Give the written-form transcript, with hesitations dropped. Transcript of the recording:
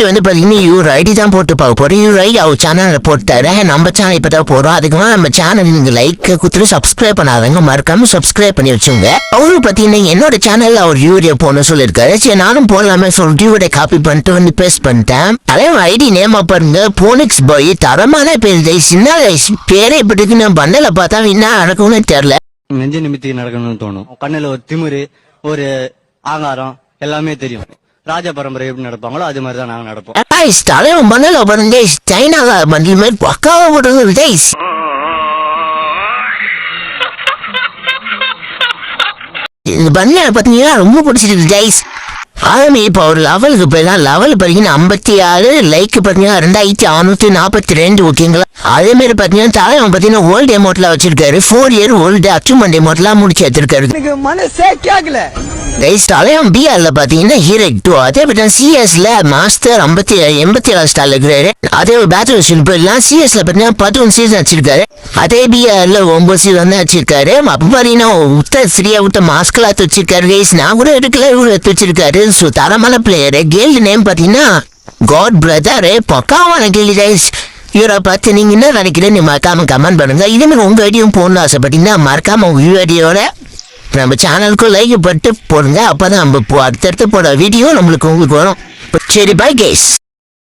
வந்து பாத்தீங்கன்னா இவர் ஐடி தான் போட்டு பார்க்க போறோம். இவர் ஐடி அவர் சேனல்ல போட்டாரு. நம்ம சேனல் இப்பதான் போறோம். அதுக்கு நம்ம சேனல் நீங்க லைக் குத்துட்டு சப்ஸ்கிரைப் பண்ணாதவங்க மறக்காம சப்ஸ்கிரைப் பண்ணி வச்சுங்க. அவரு பாத்தீங்கன்னா என்னோட சேனல்ல அவர் வீடியோ போன சொல்லிருக்காரு. சரி நானும் போடலாமே சொல்லிட்டு வீடியோ காப்பி பண்ணிட்டு வந்து பேஸ்ட் பண்ணிட்டேன். அதே ஐடி நேமா பாருங்க போனிக்ஸ் பாய். தரமான பேர் சின்ன பேரே இப்படிக்கு நான் பண்ணல பார்த்தா என்ன நடக்கும்னு தெரியல. நெஞ்ச நிமித்தி நடக்கணும்னு தோணும். கண்ணுல ஒரு திமிரு ஒரு ஆங்காரம் எல்லாமே தெரியும். ராஜ பரம்பரை எப்படி நடப்பாங்களோ அது மாதிரி தான் நாங்க நடப்போம். தலைவன் பண்ணல பாருங்க சைனால மண்டி மாதிரி பக்காவா போடுறது. இந்த பண்ண பாத்தீங்கன்னா ரொம்ப பிடிச்சிருக்கு கைஸ். ஆமே இப்போ ஒரு லெவலுக்கு போயிடலாம். லெவல் பார்த்தீங்கன்னா 56 லைக் பார்த்தீங்கன்னா 2642 ஓகேங்களா. அதே மாதிரி பார்த்தீங்கன்னா தலைவன் பார்த்தீங்கன்னா ஓல்டு அமௌண்ட்ல வச்சிருக்காரு. 4 இயர் ஓல்டு அச்சீவ்மெண்ட் அமௌண்ட்லாம் முடிச்சு எடுத்திருக்காரு. மனசே கேட்கல கைஸ். தலைவன் பிஆர்ல பார்த்தீங்கன்னா ஹீரோக் 2. அதே பார்த்தீங்கன்னா சிஎஸ்ல மாஸ்டர் 87 ஸ்டார்ல இருக்கிறாரு. அதே பேட்டில் ஷில்ப் எல்லாம் சிஎஸ்ல பார்த்தீங்கன்னா 11 சீசன் வச்சிருக்காரு. அதே பிஆர்ல 9 சீசன் தான் வச்சிருக்காரு. அப்ப பார்த்தீங்கன்னா உத்த மாஸ்கலா வச்சிருக்காரு கைஸ். நான் கூட எடுக்கல இவரு வச்சிருக்காரு. ஸோ தரமான பிளேயரு. கேல்டு நேம் பார்த்தீங்கன்னா காட் பிரதரு. பக்காவான கேள்வி கைஸ். இவரை பார்த்து நீங்க என்ன நினைக்கிறேன்னு மறக்காம கமெண்ட் பண்ணுங்க. இதே மாதிரி உங்க ஐடியும் போகணும்னு ஆசைப்பட்டீங்கன்னா மறக்காம உங்க ஐடியோட நம்ம சேனலுக்கும் லைக் பட்டு போடுங்க. அப்பதான் நம்ம அடுத்தடுத்து போட வீடியோ உங்களுக்கு வரும். சரி பாய் கைஸ்.